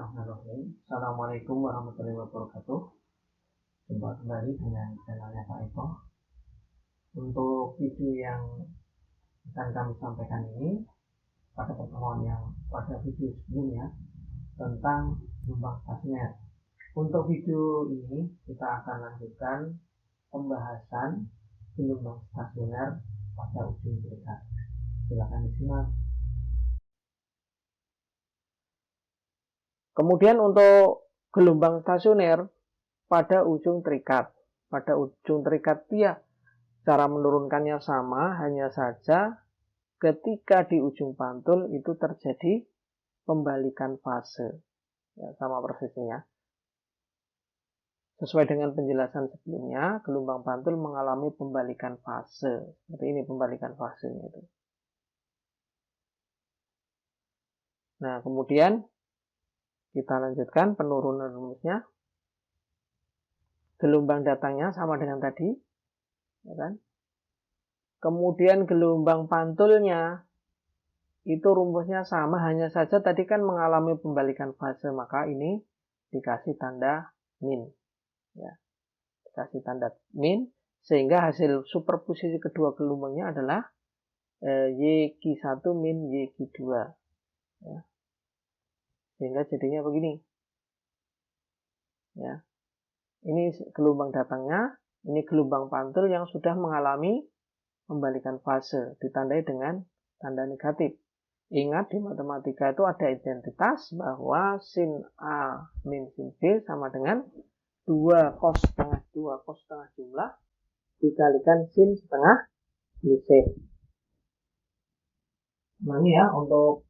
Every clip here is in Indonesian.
Bismillahirrahmanirrahim. Assalamualaikum warahmatullahi wabarakatuh. Jumpa kembali dengan channelnya Pak Eko. Untuk video yang akan kami sampaikan ini pada pertemuan yang pada video sebelumnya tentang gelombang stasioner. Untuk video ini kita akan lanjutkan pembahasan gelombang stasioner pada ujung terikat. Silakan disimak. Kemudian untuk gelombang stasioner pada ujung terikat. Pada ujung terikat dia cara menurunkannya sama, hanya saja ketika di ujung pantul itu terjadi pembalikan fase. Ya, sama persisnya. Sesuai dengan penjelasan sebelumnya, gelombang pantul mengalami pembalikan fase. Seperti ini pembalikan fasenya itu. Nah, kemudian kita lanjutkan penurunan rumusnya. Gelombang datangnya sama dengan tadi, ya kan? Kemudian gelombang pantulnya itu rumusnya sama, hanya saja tadi kan mengalami pembalikan fase, maka ini dikasih tanda min, ya, dikasih tanda min, sehingga hasil superposisi kedua gelombangnya adalah YQ1 min YQ2, ya. Sehingga jadinya begini, ya. Ini gelombang datangnya, ini gelombang pantul yang sudah mengalami pembalikan fase, ditandai dengan tanda negatif. Ingat di matematika itu ada identitas bahwa sin A min sin B sama dengan 2 cos setengah jumlah dikalikan sin setengah BC. Nah ini ya untuk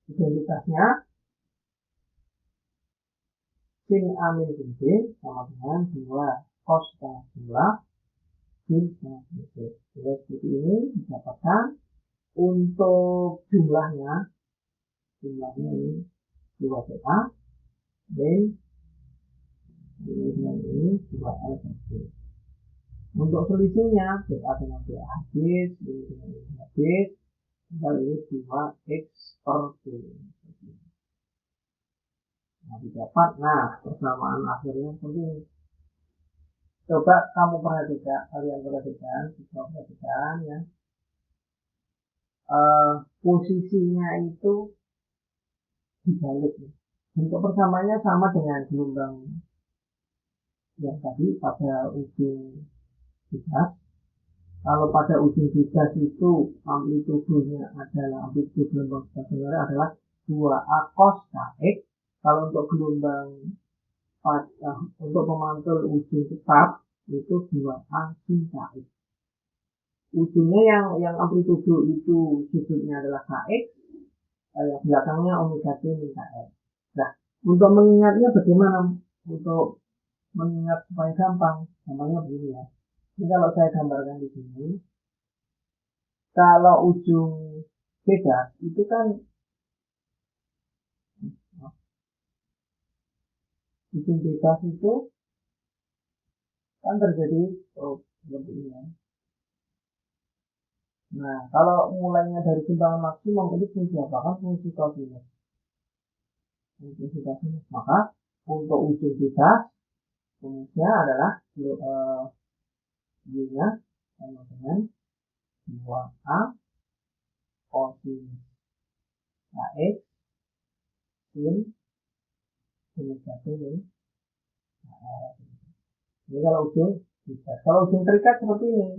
identitasnya. Sin A min sin B sama dengan 2 cos setengah jumlah sin setengah BC. Jadi seperti ini didapatkan untuk jumlahnya ini 2 theta dan ini 2 L per B. Untuk selisihnya theta dengan BA habis, ini dengan ini habis, dan ini 2X per B. Nah, didapat. Nah, persamaan akhirnya seperti ini. Coba kamu perhatikan, kalian perhatikan ya. Posisinya itu dibalik. Bentuk persamaannya sama dengan gelombang yang tadi pada ujung bigas. Kalau pada ujung bigas itu amplitudenya adalah amplitude gelombang stasioner adalah 2A cos kx. Kalau untuk gelombang untuk pemantul ujung tetap itu 2A sin kx. Ujungnya yang amplitudo itu sudutnya adalah kx, yang belakangnya omega t min kx. Nah, untuk mengingatnya bagaimana? Untuk mengingat supaya gampang, gampangnya begini ya. Ini kalau saya gambarkan di sini, kalau ujung bebas itu kan ujung bebas itu kan terjadi seperti ini ya. Nah, kalau mulainya dari simpangan maksimum ini fungsi apa? Kan fungsi kosinus. Maka untuk ujung bebas rumusnya adalah Y-nya sama dengan 2A kosinus kx sin omega t min kx. Ini kalau ujung bebas. Kalau ujung terikat seperti ini.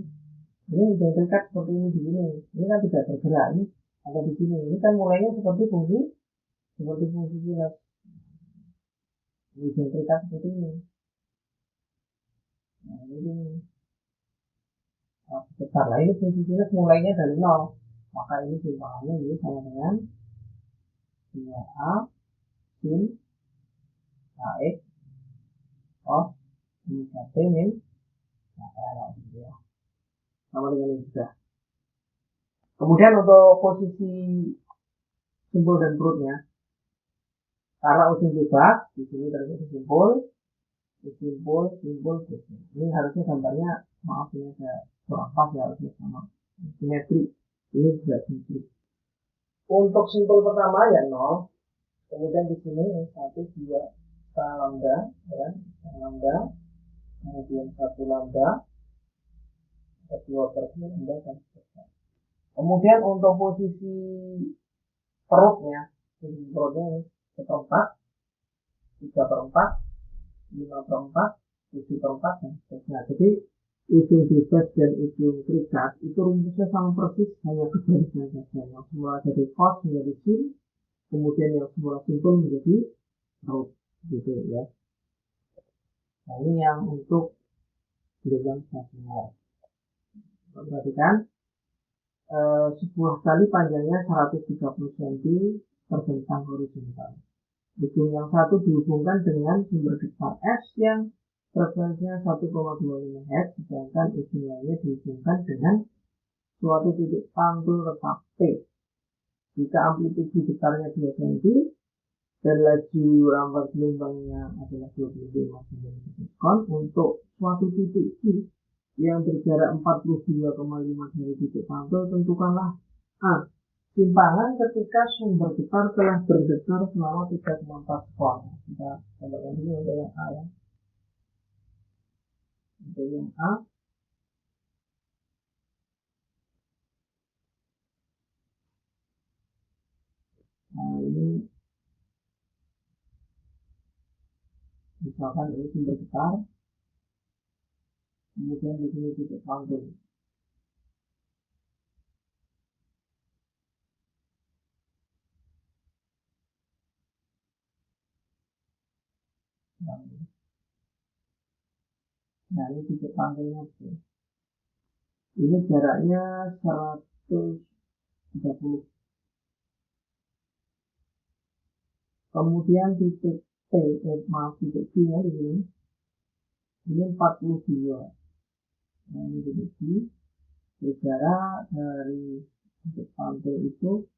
Ini ujung terikat seperti ini di sini. Ini kan tidak bergerak, ini ada di sini. Ini kan mulainya seperti fungsi sinus. Ujung terikat seperti ini. Nah, ini besar lah, ini fungsi sinus mulainya dari 0. Maka ini simpangannya ini sama dengan 2A sin kx cos omega t min kx ya. Sama dengan ini juga. Kemudian untuk posisi simbol dan perutnya, karena ujung bebas di sini terjadi simbol. Ini harusnya gambarnya, maaf ini saya kurang pas ya, harusnya sama simetri. Ini juga simetri. Untuk simbol pertama ya 0, Kemudian di sini 1, 2 setengah lambda, ya kan? Setengah lambda, kemudian 1 lambda, kedua per 2 lambda, dan seterusnya. Kemudian untuk posisi perutnya ini 1/4, 3/4, 5/4, 7/4, dan seterusnya. Jadi ujung bebas dan ujung terikat itu rumusnya sama persis, hanya kebaliknya saja. Yang semula jadi cos menjadi sin, kemudian yang semula simpul menjadi root, gitu ya. Nah, ini yang untuk gelombang stasioner. Perhatikan, sebuah tali panjangnya 130 cm terbentang horizontal. Ujung yang satu dihubungkan dengan sumber getar S yang frekuensinya 1,25 Hz, sedangkan ujung lainnya dihubungkan dengan suatu titik pantul tetap P. Jika amplitude getarnya 2 cm dan laju rampas gelombangnya adalah 25 cm untuk suatu titik Q yang berjarak 42,5 dari titik pantul, tentukanlah A. Simpangan ketika sumber getar telah bergetar selama 3,4 sekon. Kita tambahkan dulu untuk yang A ya. Untuk yang A, nah ini misalkan ini sumber getar, kemudian di sini titik pantul. Nah ini titik pantulnya. Ini jaraknya 130. Kemudian titik T, titik Q nya di sini. Ini 42. Nah ini titik Q. Berjarak dari titik pantul itu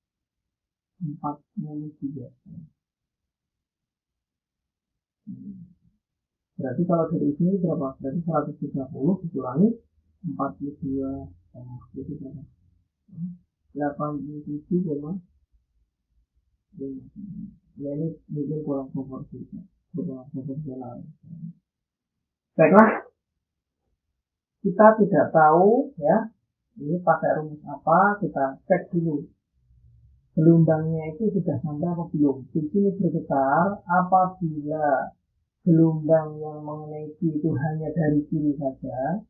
43. Berarti kalau dari sini berapa? Berarti 130 dikurangi 42 sama itu berapa? 87,5. Ya ini mungkin kurang proporsional. Baiklah, kita tidak tahu ya ini pakai rumus apa, kita cek dulu gelombangnya itu sudah sampai apa belum. Di sini bergetar apabila gelombang yang mengenai Q itu hanya dari kiri saja,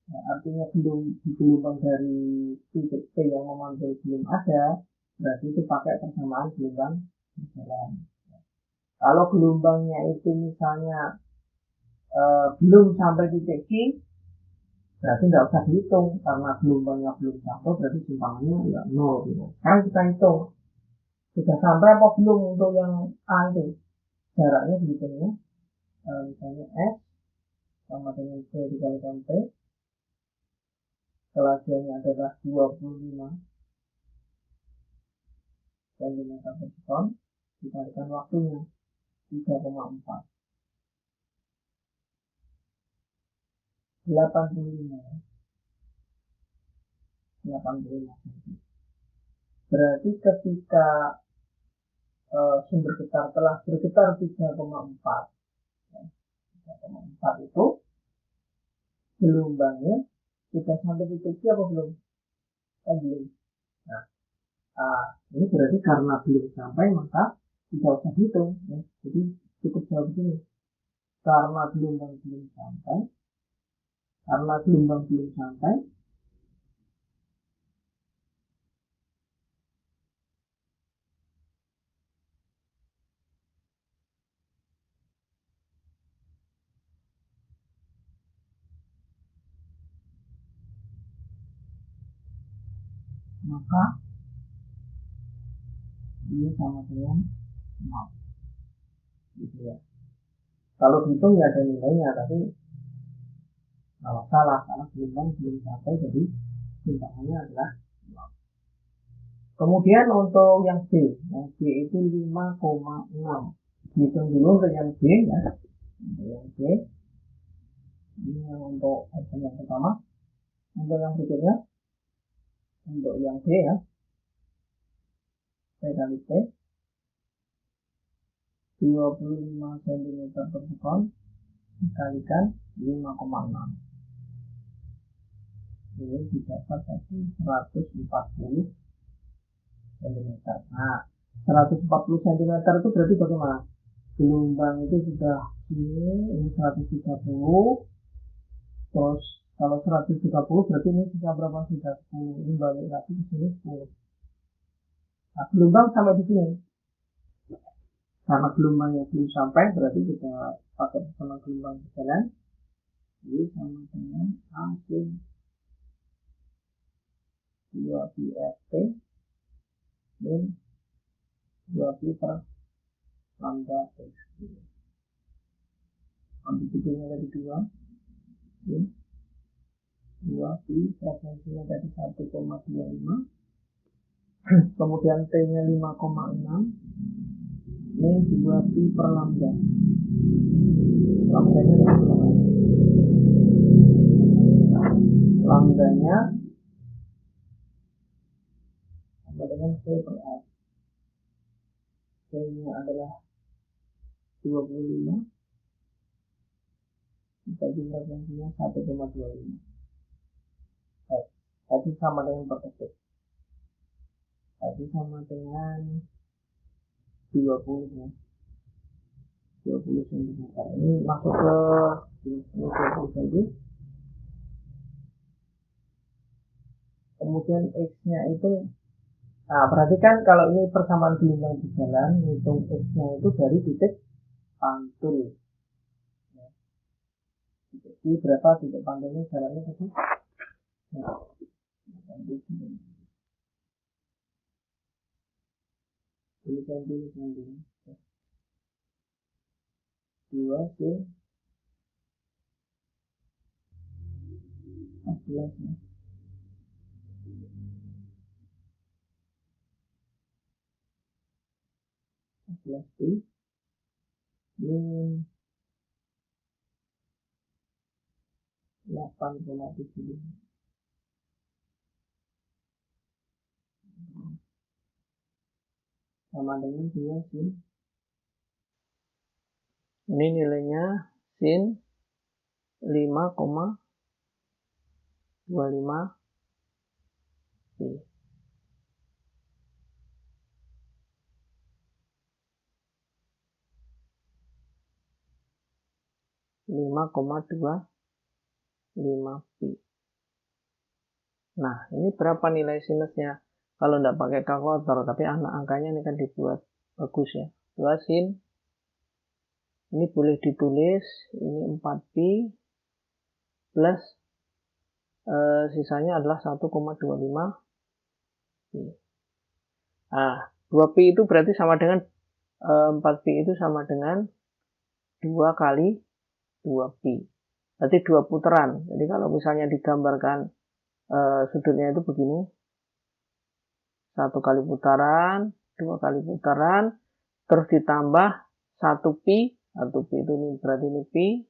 ya, artinya belum di gelombang dari titik P yang memantul belum ada, berarti itu pakai persamaan gelombang berjalan. Kalau gelombangnya itu misalnya belum sampai titik Q, berarti tidak usah dihitung karena gelombangnya belum sampai, berarti simpangannya ya 0 gitu. Sekarang kita hitung sudah sampai apa belum untuk yang A itu, jaraknya dihitungnya misalnya S sama dengan C dikalikan T, kelajuannya adalah 25 cm per sekon, dikalikan waktunya 3,4, 85 cm. Berarti ketika sumber getar telah bergetar 3,4, ya, 3,4 itu gelombangnya sudah sampai titik apa belum? Belum. Nah, ini berarti karena belum sampai maka tidak usah hitung ya. Jadi cukup jawab begini, karena gelombang belum sampai, maka ini sama dengan 0 gitu ya. Kalau dihitung ya ada nilainya, tapi kalau salah karena gelombang belum sampai, jadi simpangannya adalah 0. Kemudian untuk yang B itu 5,6. Hitung dulu untuk yang B ya. Untuk yang B ini yang untuk yang pertama. Untuk yang berikutnya, untuk yang B ya, P kali T 25 cm per sekon dikalikan 5,6. Ini didapat tadi 140 cm. Nah, 140 cm itu berarti bagaimana? Gelombang itu sudah ini 130. Terus kalau 130 berarti ini sisa berapa? Sisa 10. Ini balik lagi ke sini 10. Nah, gelombang sampai di sini. Karena gelombangnya belum sampai, berarti kita pakai sama gelombang berjalan. Jadi sama dengan AC 2pi RT min 2pi per lambda X. Amplitudonya tadi 2 min 2pi, frekuensinya tadi 1,25, kemudian T nya 5,6 min 2pi per lambda. Lambdanya sama dengan C per R. C nya adalah 25, dibagi frekuensinya 1,25. Tadi sama dengan per detik. Tadi sama dengan 20 ya. 20 cm. Ini masuk ke ini 20 cm. Kemudian X-nya itu, nah perhatikan kalau ini persamaan gelombang berjalan, hitung X-nya itu dari titik pantul. Ya. Jadi berapa titik pantulnya jalannya tadi? Nah, 10 cm. 2 C 14 ya. 14 Pi min 8,7 sama dengan 2 sin. Ini nilainya sin 5,25 Pi. Pi. Nah, ini berapa nilai sinusnya? Kalau tidak pakai kalkulator, tapi angkanya ini kan dibuat bagus ya. 2 sin. Ini boleh ditulis, ini 4pi plus sisanya adalah 1,25 pi. Nah, 2pi itu berarti sama dengan 4pi itu sama dengan 2 kali 2pi. Berarti 2 putaran. Jadi kalau misalnya digambarkan sudutnya itu begini. 1 kali putaran, 2 kali putaran, terus ditambah 1pi. 1pi itu nih, berarti ini pi.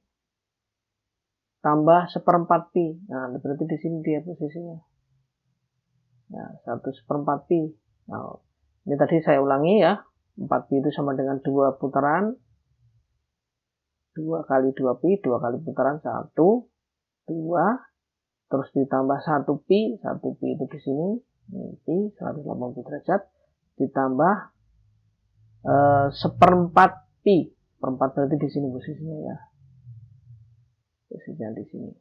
Tambah 1/4 pi. Nah, berarti di sini dia posisinya. Nah, 1/4 pi. Nah, ini tadi saya ulangi ya. 4pi itu sama dengan 2 putaran. 2 kali 2pi, 2 kali putaran 1, 2, terus ditambah 1pi, 1pi itu di sini, ini pi 180 derajat, ditambah 1/4 pi, 1/4 berarti di sini posisinya ya, posisinya di sini.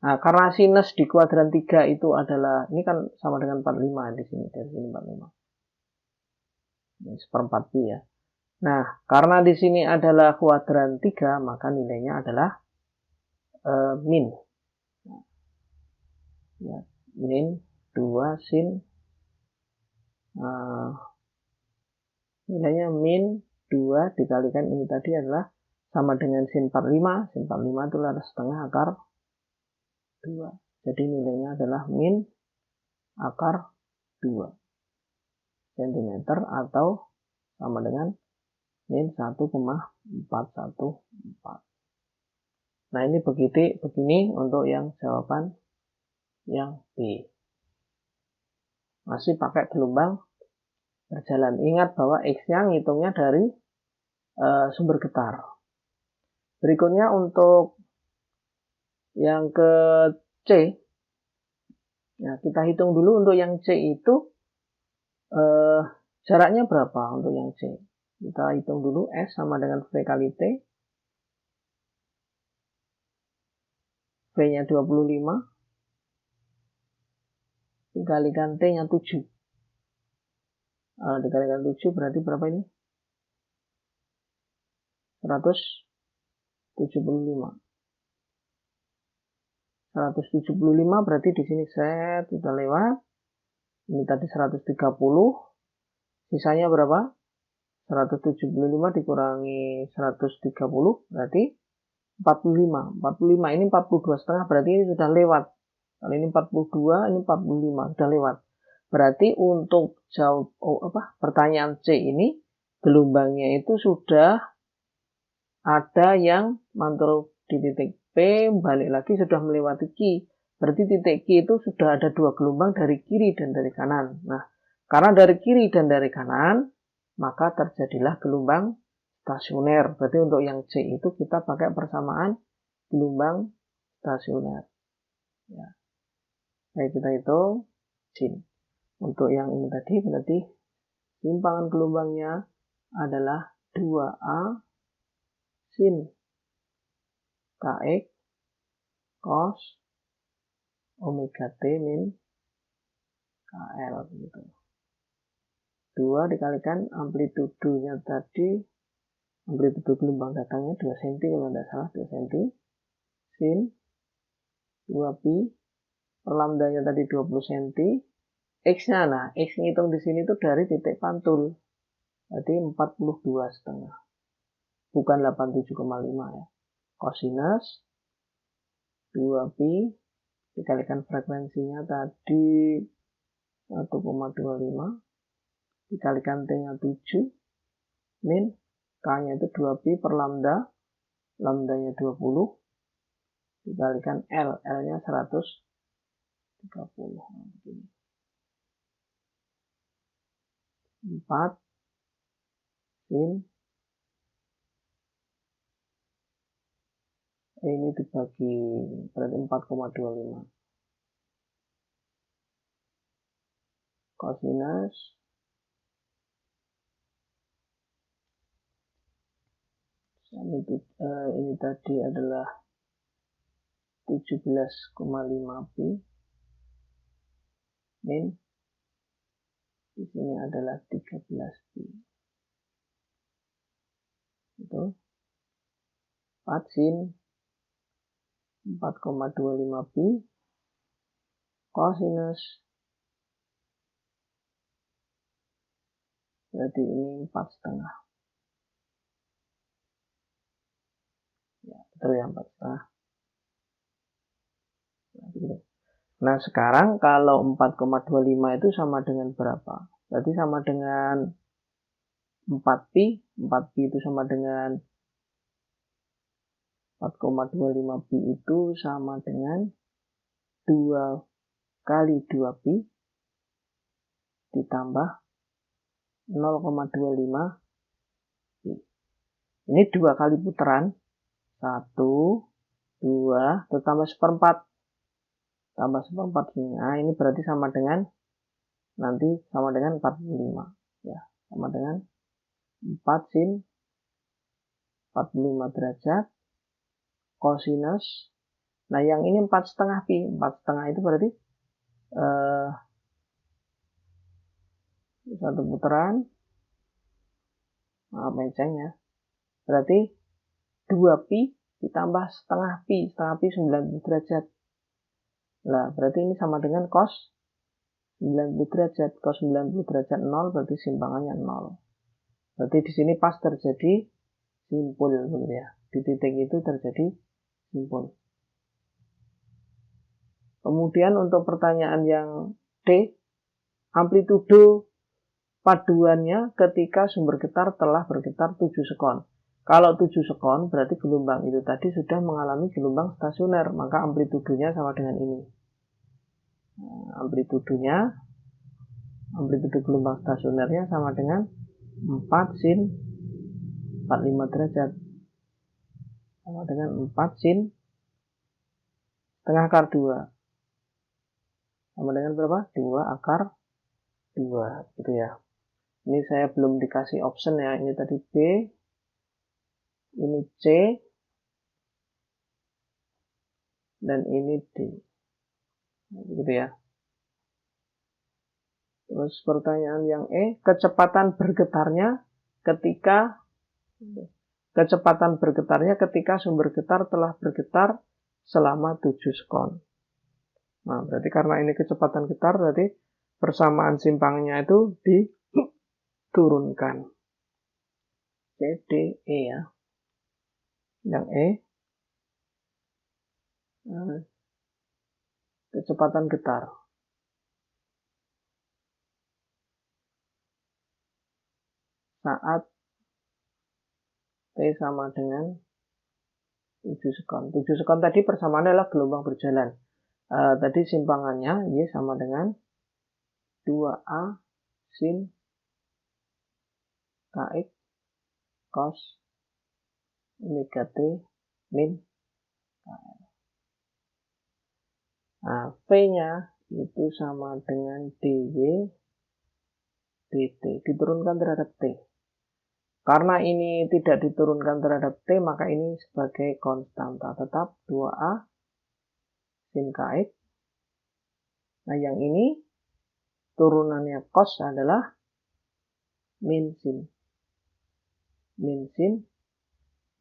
Nah, karena sinus di kuadran 3 itu adalah, ini kan sama dengan 45 di sini, dari sini 45. Ini 1/4 pi ya. Nah, karena di sini adalah kuadran 3, maka nilainya adalah min. Ya, min 2 sin. Nilainya min 2 dikalikan ini tadi adalah sama dengan sin 45. Sin 45 itu adalah setengah akar 2. Jadi nilainya adalah min akar 2 cm atau sama dengan min 1,414. Nah, ini begini untuk yang jawaban yang B. Masih pakai gelombang berjalan. Ingat bahwa X-nya ngitungnya dari sumber getar. Berikutnya untuk yang ke C, ya, kita hitung dulu untuk yang C itu jaraknya berapa untuk yang C. Kita hitung dulu S sama dengan V kali T. V-nya 25. Dikalikan T-nya 7. Dikalikan 7 berarti berapa ini? 175. 175 berarti di sini set sudah lewat. Ini tadi 130. Sisanya berapa? 175 dikurangi 130 berarti 45. 45 ini 42,5 berarti ini sudah lewat. Kalau ini 42, ini 45 sudah lewat. Berarti untuk pertanyaan C ini gelombangnya itu sudah ada yang mantul di titik P, balik lagi sudah melewati Q. Berarti titik Q itu sudah ada 2 gelombang dari kiri dan dari kanan. Nah, karena dari kiri dan dari kanan, maka terjadilah gelombang stasioner. Berarti untuk yang C itu kita pakai persamaan gelombang stasioner. Ya. Baik, kita hitung sin. Untuk yang ini tadi berarti simpangan gelombangnya adalah 2A sin Kx cos omega T min KL gitu. 2 dikalikan amplitudonya tadi, amplitudo gelombang datangnya 2 cm kalau tidak salah, 2 cm sin 2pi per lambdanya tadi 20 cm. X-nya, nah X ngitung di sini tuh dari titik pantul. Berarti 42,5. Bukan 87,5 ya. Cosinus 2pi dikalikan frekuensinya tadi 1,25 dikalikan T-nya 7 min K-nya itu 2pi per lambda, lambdanya 20 dikalikan L, L-nya 130. Nah, begini. 4 sin ini dibagi berarti 4,25 cosinus ini tadi adalah 17,5 pi min di sini adalah 13 pi. Itu 4 sin 4,25 pi cosinus berarti ini 4,5. Ya, betul ya, 4,5. Nah, sekarang kalau 4,25 itu sama dengan berapa? Berarti sama dengan 4pi. 4pi itu sama dengan 4,25 pi itu sama dengan 2 kali 2pi ditambah 0,25 pi. Ini 2 kali putaran. 1, 2, terus tambah seperempat. Tambah seperempat sini. Nah, ini berarti sama dengan nanti sama dengan 45. Ya, sama dengan 4 sin 45 derajat cosinus. Nah, yang ini 4,5 pi. 4,5 itu berarti satu putaran. Maaf menceng ya. Berarti 2 pi ditambah setengah pi. Setengah pi 90 derajat. Nah, berarti ini sama dengan cos 90 derajat. Cos 90 derajat 0 berarti simpangannya 0. Berarti di sini pas terjadi simpul begitu ya. Di titik itu terjadi simpul. Kemudian untuk pertanyaan yang D, amplitudo paduannya ketika sumber getar telah bergetar 7 sekon. Kalau 7 sekon berarti gelombang itu tadi sudah mengalami gelombang stasioner, maka amplitudonya sama dengan ini. Nah, amplitudo gelombang stasionernya sama dengan 4 sin 45 derajat sama dengan 4 sin setengah akar 2 sama dengan berapa? 2 akar 2 gitu ya. Ini saya belum dikasih option ya, ini tadi B, ini C, dan ini D. Gitu ya. Terus pertanyaan yang E, kecepatan bergetarnya ketika sumber getar telah bergetar selama 7 sekon. Nah, berarti karena ini kecepatan getar, berarti persamaan simpangnya itu diturunkan. C, D, E ya. Yang E, kecepatan getar. Saat T sama dengan 7 sekon. 7 sekon tadi persamaannya adalah gelombang berjalan. Tadi simpangannya Y sama dengan 2A sin KX cos omega T min KL. Nah, V-nya itu sama dengan DY dt diturunkan terhadap T. Karena ini tidak diturunkan terhadap T, maka ini sebagai konstanta. Tetap 2A sin KX. Nah, yang ini turunannya cos adalah min sin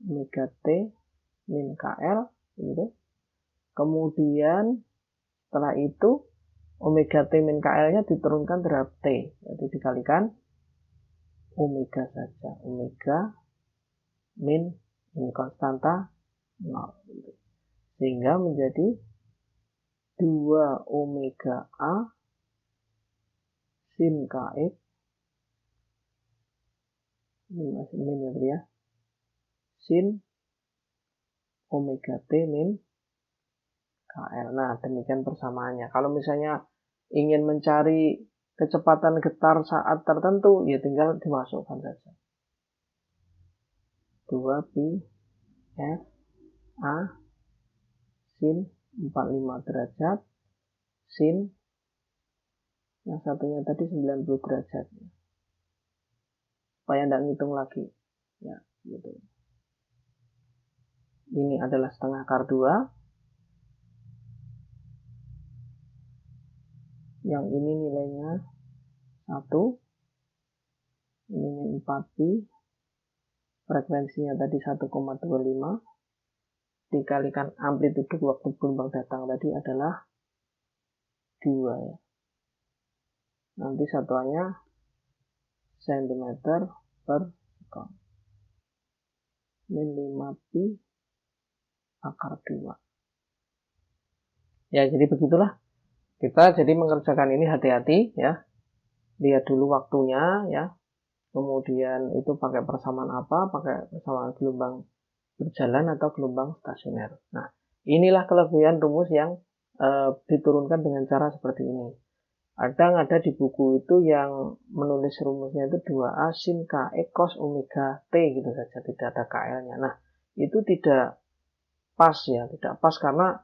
omega T min KL. Gitu. Kemudian setelah itu omega T min KL-nya diturunkan terhadap T. Jadi dikalikan omega saja. Omega min ini konstanta 0. Sehingga menjadi 2 omega A sin KX. Ini masih min ya, ya. Sin omega T min KL. Nah, demikian persamaannya. Kalau misalnya ingin mencari kecepatan getar saat tertentu, ya tinggal dimasukkan saja. 2 pi F A sin 45 derajat sin yang satunya tadi 90 derajat. Supaya tidak ngitung lagi. Ya, gitu. Ini adalah setengah akar 2. Yang ini nilainya 1. Ini 4 pi. Frekuensinya tadi 1,25. Dikalikan amplitude waktu gelombang datang tadi adalah 2 ya. Nanti satuannya cm per sekon. Min 5 pi akar 2. Ya, jadi begitulah. Kita jadi mengerjakan ini hati-hati ya. Lihat dulu waktunya ya. Kemudian itu pakai persamaan apa? Pakai persamaan gelombang berjalan atau gelombang stasioner. Nah, inilah kelebihan rumus yang diturunkan dengan cara seperti ini. Kadang ada di buku itu yang menulis rumusnya itu 2A sin KX cos omega T gitu saja, tidak ada KL-nya. Nah, itu tidak pas ya, tidak pas karena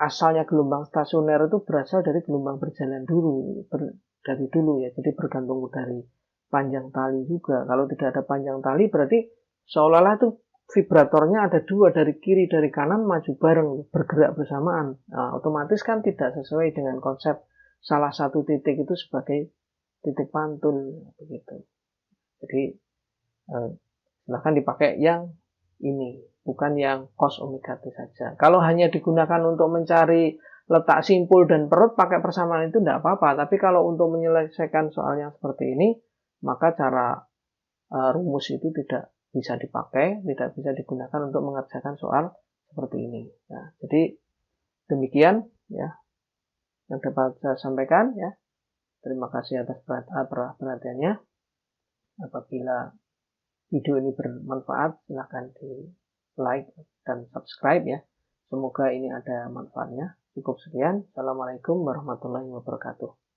asalnya gelombang stasioner itu berasal dari gelombang berjalan dari dulu ya, jadi bergantung dari panjang tali juga. Kalau tidak ada panjang tali berarti seolah-olah itu vibratornya ada 2 dari kiri dari kanan maju bareng bergerak bersamaan. Nah, otomatis kan tidak sesuai dengan konsep salah satu titik itu sebagai titik pantul begitu. Jadi silahkan dipakai yang ini, bukan yang cos omega T saja. Kalau hanya digunakan untuk mencari letak simpul dan perut, pakai persamaan itu tidak apa-apa. Tapi kalau untuk menyelesaikan soal yang seperti ini, maka cara rumus itu tidak bisa dipakai, tidak bisa digunakan untuk mengerjakan soal seperti ini. Nah, jadi demikian ya yang dapat saya sampaikan ya. Terima kasih atas perhatiannya. Apabila video ini bermanfaat, silahkan di like dan subscribe ya. Semoga ini ada manfaatnya. Cukup sekian. Assalamualaikum warahmatullahi wabarakatuh.